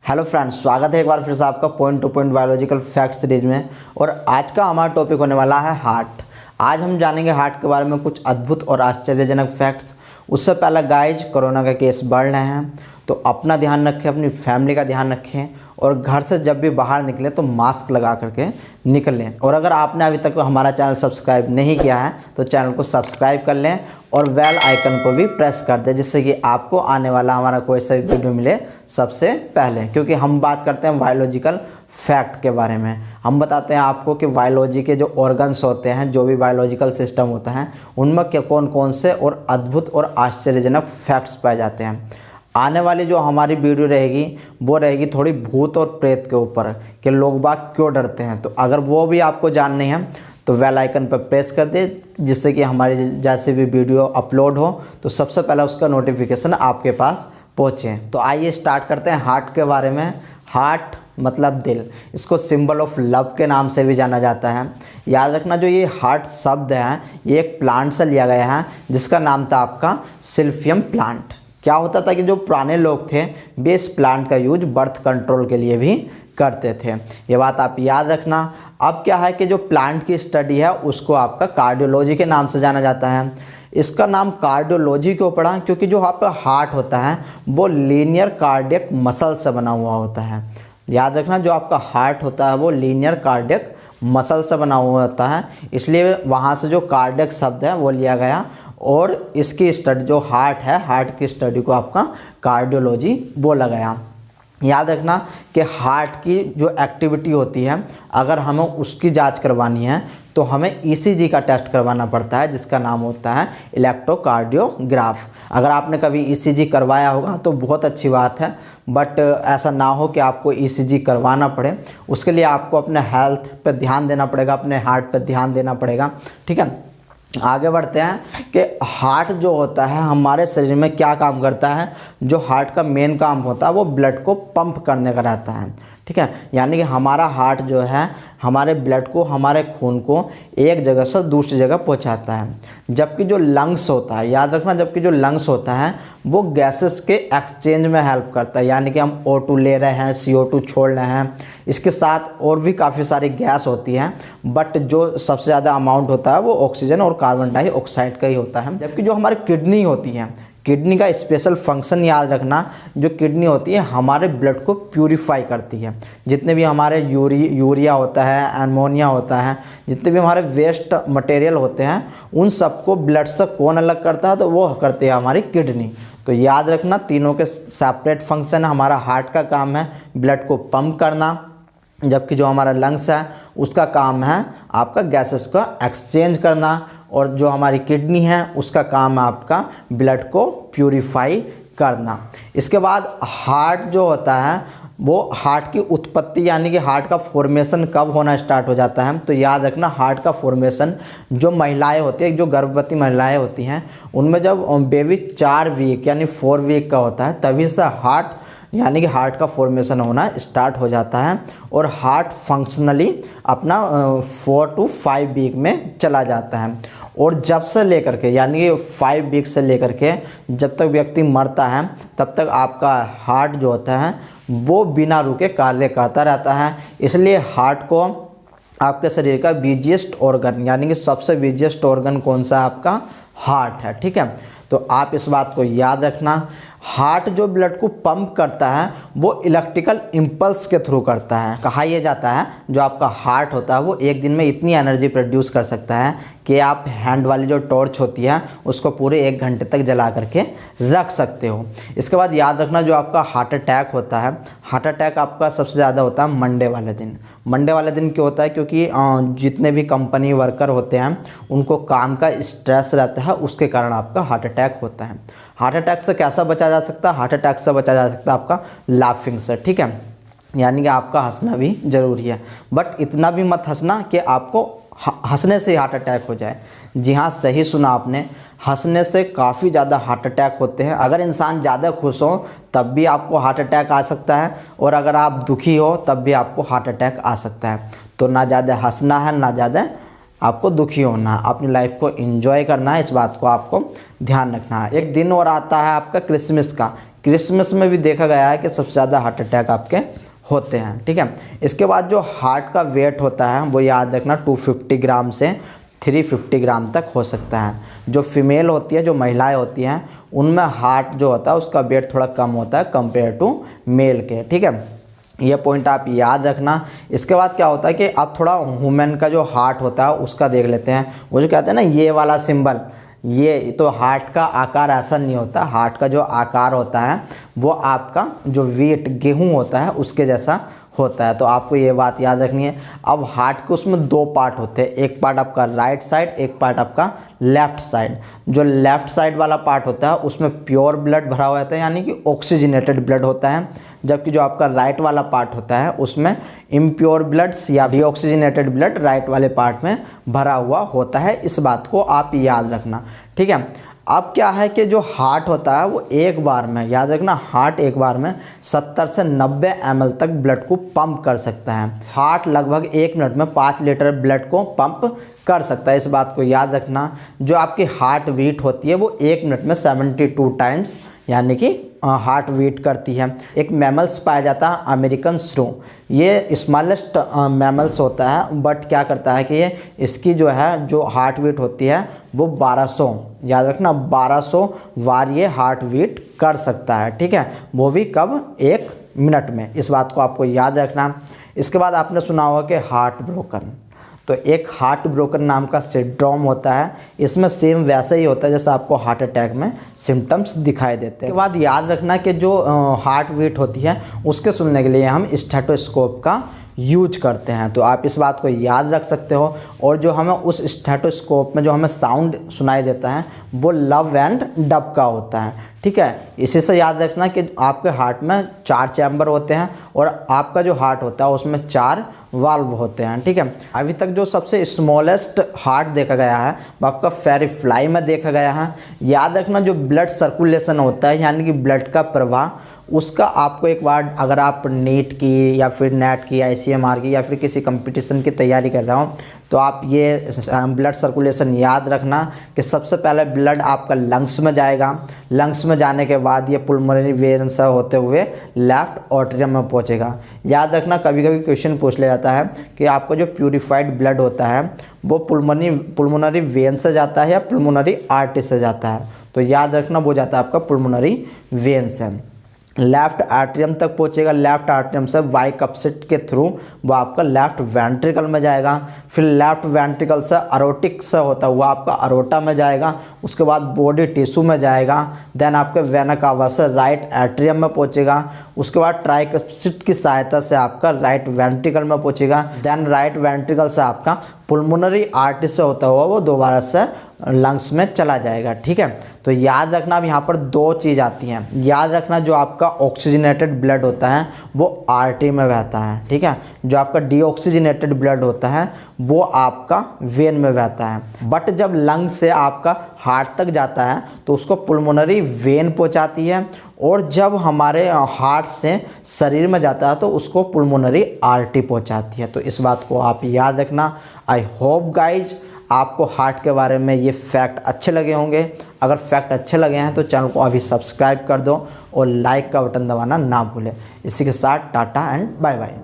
Hello friends, स्वागत है एक बार फिर से आपका point two point biological fact series में। और आज का हमारा टॉपिक होने वाला है हार्ट। आज हम जानेंगे हार्ट के बारे में कुछ अद्भुत और आश्चर्यजनक फैक्ट्स। उससे पहले गाइज, कोरोना के केस बढ़ रहे हैं तो अपना ध्यान रखें, अपनी फैमिली का ध्यान रखें और घर से जब भी बाहर निकलें तो मास्क लगा करके निकलें। और अगर आपने अभी तक हमारा चैनल सब्सक्राइब नहीं किया है तो चैनल को सब्सक्राइब कर लें और बेल आइकन को भी प्रेस कर दें, जिससे कि आपको आने वाला हमारा कोई सा भी वीडियो मिले सबसे पहले। क्योंकि हम बात करते हैं बायोलॉजिकल फैक्ट के बारे में। हम बताते हैं आपको कि बायोलॉजी के जो ऑर्गन्स होते हैं, जो भी बायोलॉजिकल सिस्टम होता है, उनमें क्या कौन कौन से और अद्भुत और आश्चर्यजनक फैक्ट्स पाए जाते हैं। आने वाली जो हमारी वीडियो रहेगी वो रहेगी थोड़ी भूत और प्रेत के ऊपर कि लोग बाग क्यों डरते हैं। तो अगर वो भी आपको जाननी है तो बेल आइकन पर प्रेस कर दे, जिससे कि हमारी जैसे भी वीडियो अपलोड हो तो सबसे पहले उसका नोटिफिकेशन आपके पास पहुँचे। तो आइए स्टार्ट करते हैं हार्ट के बारे में। हार्ट मतलब दिल, इसको सिंबल ऑफ लव के नाम से भी जाना जाता है। याद रखना, जो ये हार्ट शब्द है ये एक प्लांट से लिया गया है जिसका नाम था आपका सिल्फियम प्लांट। क्या होता था कि जो पुराने लोग थे वे इस प्लांट का यूज बर्थ कंट्रोल के लिए भी करते थे। ये बात आप याद रखना। अब क्या है कि जो प्लांट की स्टडी है उसको आपका कार्डियोलॉजी के नाम से जाना जाता है। इसका नाम कार्डियोलॉजी क्यों पड़ा? क्योंकि जो आपका हार्ट होता है वो लीनियर कार्डियक मसल से बना हुआ होता है। याद रखना, जो आपका हार्ट होता है वो लीनियर कार्डियक मसल से बना हुआ होता है, इसलिए वहाँ से जो कार्डियक शब्द है वो लिया गया। और इसकी स्टडी, जो हार्ट है, हार्ट की स्टडी को आपका कार्डियोलॉजी बोला गया। याद रखना कि हार्ट की जो एक्टिविटी होती है, अगर हमें उसकी जांच करवानी है तो हमें ईसीजी का टेस्ट करवाना पड़ता है, जिसका नाम होता है इलेक्ट्रोकार्डियोग्राफ। अगर आपने कभी ईसीजी करवाया होगा तो बहुत अच्छी बात है, बट ऐसा ना हो कि आपको ईसीजी करवाना पड़े। उसके लिए आपको अपने हेल्थ पर ध्यान देना पड़ेगा, अपने हार्ट पर ध्यान देना पड़ेगा। ठीक है, आगे बढ़ते हैं कि हार्ट जो होता है हमारे शरीर में क्या काम करता है। जो हार्ट का मेन काम होता है वो ब्लड को पंप करने का रहता है। ठीक है, यानी कि हमारा हार्ट जो है हमारे ब्लड को, हमारे खून को एक जगह से दूसरी जगह पहुंचाता है। जबकि जो लंग्स होता है, याद रखना, जबकि जो लंग्स होता है वो गैसेस के एक्सचेंज में हेल्प करता है। यानी कि हम O2 ले रहे हैं, CO2 छोड़ रहे हैं, इसके साथ और भी काफ़ी सारी गैस होती हैं, बट जो सबसे ज़्यादा अमाउंट होता है वो ऑक्सीजन और कार्बन डाइऑक्साइड का ही होता है। जबकि जो हमारी किडनी होती है, किडनी का स्पेशल फंक्शन याद रखना, जो किडनी होती है हमारे ब्लड को प्यूरिफाई करती है। जितने भी हमारे यूरिया होता है, एमोनिया होता है, जितने भी हमारे वेस्ट मटेरियल होते हैं, उन सबको ब्लड से कौन अलग करता है? तो वो करती है हमारी किडनी। तो याद रखना, तीनों के सेपरेट फंक्शन है। हमारा हार्ट का काम है ब्लड को पंप करना, जबकि जो हमारा लंग्स है उसका काम है आपका गैसेस का एक्सचेंज करना, और जो हमारी किडनी है उसका काम है आपका ब्लड को प्यूरिफाई करना। इसके बाद हार्ट जो होता है वो हार्ट की उत्पत्ति, यानी कि हार्ट का फॉर्मेशन कब होना स्टार्ट हो जाता है। तो याद रखना, हार्ट का फॉर्मेशन जो महिलाएं होती हैं, जो गर्भवती महिलाएं होती हैं, उनमें जब बेबी 4 वीक यानी 4 वीक का होता है तभी से हार्ट, यानी कि हार्ट का फॉर्मेशन होना स्टार्ट हो जाता है। और हार्ट फंक्शनली अपना 4 to 5 वीक में चला जाता है। और जब से लेकर के, यानी कि 5 वीक से लेकर के जब तक व्यक्ति मरता है तब तक आपका हार्ट जो होता है वो बिना रुके कार्य करता रहता है। इसलिए हार्ट को आपके शरीर का बिजिएस्ट ऑर्गन, यानी कि सबसे बिजिएस्ट ऑर्गन कौन सा? आपका हार्ट है। ठीक है, तो आप इस बात को याद रखना। हार्ट जो ब्लड को पंप करता है वो इलेक्ट्रिकल इम्पल्स के थ्रू करता है। कहा यह जाता है जो आपका हार्ट होता है वो एक दिन में इतनी एनर्जी प्रोड्यूस कर सकता है कि आप हैंड वाली जो टॉर्च होती है उसको पूरे 1 घंटे तक जला करके रख सकते हो। इसके बाद याद रखना, जो आपका हार्ट अटैक होता है, हार्ट अटैक आपका सबसे ज़्यादा होता है मंडे वाले दिन। मंडे वाले दिन क्यों होता है? क्योंकि जितने भी कंपनी वर्कर होते हैं उनको काम का स्ट्रेस रहता है, उसके कारण आपका हार्ट अटैक होता है। हार्ट अटैक से कैसा बचा जा सकता है? हार्ट अटैक से बचा जा सकता है आपका लाफिंग से। ठीक है, यानी कि आपका हंसना भी ज़रूरी है, बट इतना भी मत हंसना कि आपको हंसने से हार्ट अटैक हो जाए। जी हाँ, सही सुना आपने, हंसने से काफ़ी ज़्यादा हार्ट अटैक होते हैं। अगर इंसान ज़्यादा खुश हो तब भी आपको हार्ट अटैक आ सकता है, और अगर आप दुखी हो तब भी आपको हार्ट अटैक आ सकता है। तो ना ज़्यादा हंसना है, ना ज़्यादा आपको दुखी होना है, अपनी लाइफ को एंजॉय करना है, इस बात को आपको ध्यान रखना है। एक दिन और आता है आपका क्रिसमस का। क्रिसमस में भी देखा गया है कि सबसे ज़्यादा हार्ट अटैक आपके होते हैं। ठीक है, इसके बाद जो हार्ट का वेट होता है वो याद रखना 250 ग्राम से 350 ग्राम तक हो सकता है। जो फीमेल होती है, जो महिलाएं होती हैं, उनमें हार्ट जो होता है उसका वेट थोड़ा कम होता है कंपेयर टू मेल के। ठीक है, ये पॉइंट आप याद रखना। इसके बाद क्या होता है कि आप थोड़ा वुमेन का जो हार्ट होता है उसका देख लेते हैं। वो जो कहते हैं ना ये वाला सिंबल, ये तो हार्ट का आकार ऐसा नहीं होता। हार्ट का जो आकार होता है वो आपका जो वेट गेहूं होता है उसके जैसा होता है। तो आपको ये बात याद रखनी है। अब हार्ट के उसमें दो पार्ट होते हैं, एक पार्ट आपका राइट साइड, एक पार्ट आपका लेफ्ट साइड। जो लेफ्ट साइड वाला पार्ट होता है उसमें प्योर ब्लड भरा हुआ होता है, यानी कि ऑक्सीजनेटेड ब्लड होता है। जबकि जो आपका राइट वाला पार्ट होता है उसमें इम्प्योर ब्लड्स या डीऑक्सीजनेटेड ब्लड राइट वाले पार्ट में भरा हुआ होता है। इस बात को आप याद रखना। ठीक है, अब क्या है कि जो हार्ट होता है वो एक बार में, याद रखना, हार्ट एक बार में 70 से 90 ml तक ब्लड को पंप कर सकता है। हार्ट लगभग 1 मिनट में 5 लीटर ब्लड को पंप कर सकता है। इस बात को याद रखना। जो आपकी हार्ट बीट होती है वो 1 मिनट में 72 टाइम्स यानी कि हार्ट बीट करती है। एक मैमल्स पाया जाता है अमेरिकन श्रू, ये स्मॉलेस्ट मैमल्स होता है, बट क्या करता है कि ये इसकी जो है जो हार्ट बीट होती है वो 1200, याद रखना 1200 बार ये हार्ट बीट कर सकता है। ठीक है, वो भी कब, 1 मिनट में। इस बात को आपको याद रखना। इसके बाद आपने सुना होगा कि हार्ट ब्रोकन, तो एक हार्ट ब्रोकन नाम का सिंड्रोम होता है। इसमें सेम वैसा ही होता है जैसा आपको हार्ट अटैक में सिम्टम्स दिखाई देते हैं। इसके बाद याद रखना कि जो हार्ट बीट होती है उसके सुनने के लिए हम स्टेथोस्कोप का यूज करते हैं। तो आप इस बात को याद रख सकते हो। और जो हमें उस स्टेथोस्कोप में जो हमें साउंड सुनाई देता है वो लव एंड डब का होता है। ठीक है, इसी से याद रखना कि आपके हार्ट में 4 चैम्बर होते हैं और आपका जो हार्ट होता है उसमें 4 वाल्व होते हैं। ठीक है, अभी तक जो सबसे स्मॉलेस्ट हार्ट देखा गया है वो आपका फेरी फ्लाई में देखा गया है। याद रखना जो ब्लड सर्कुलेशन होता है यानी कि ब्लड का प्रवाह, उसका आपको एक बार अगर आप नीट की या फिर नेट की, ICMR की या फिर किसी कंपटीशन की तैयारी कर रहे हो तो आप ये ब्लड सर्कुलेशन याद रखना कि सबसे पहले ब्लड आपका लंग्स में जाएगा। लंग्स में जाने के बाद ये पुल्मोनरी वेन से होते हुए लेफ्ट ऑर्ट्रियम में पहुंचेगा। याद रखना, कभी कभी क्वेश्चन पूछ लिया जाता है कि आपका जो प्यूरिफाइड ब्लड होता है वो पुल्मोनरी वेन से जाता है या पुल्मोनरी आर्टरी से जाता है। तो याद रखना वो जाता है आपका पुल्मोनरी वेन से, लेफ्ट आर्ट्रियम तक पहुंचेगा। लेफ्ट आर्ट्रियम से वाई कपसेट के थ्रू वो आपका लेफ्ट वेंट्रिकल में जाएगा। फिर लेफ्ट वेंट्रिकल से अरोटिक से होता हुआ आपका अरोटा में जाएगा। उसके बाद बॉडी टिश्यू में जाएगा। देन आपके वेना कावा से राइट एट्रियम में पहुंचेगा। उसके बाद ट्राइकप्सिट की सहायता से आपका राइट वेंट्रिकल में पहुंचेगा। देन राइट वेंट्रिकल से आपका पुल्मोनरी आर्टरी से होता हुआ वो दोबारा से लंग्स में चला जाएगा। ठीक है, तो याद रखना अब यहाँ पर 2 चीज़ आती हैं। याद रखना जो आपका ऑक्सीजनेटेड ब्लड होता है वो आर्टरी में बहता है। ठीक है, जो आपका डीऑक्सीजनेटेड ब्लड होता है वो आपका वेन में बहता है। बट जब लंग से आपका हार्ट तक जाता है तो उसको पुल्मोनरी वेन पहुँचाती है, और जब हमारे हार्ट से शरीर में जाता है तो उसको पुल्मोनरी आर्टरी पहुँचाती है। तो इस बात को आप याद रखना। आई होप गाइज आपको हार्ट के बारे में ये फैक्ट अच्छे लगे होंगे। अगर फैक्ट अच्छे लगे हैं तो चैनल को अभी सब्सक्राइब कर दो और लाइक का बटन दबाना ना भूलें। इसी के साथ टाटा एंड बाय बाय।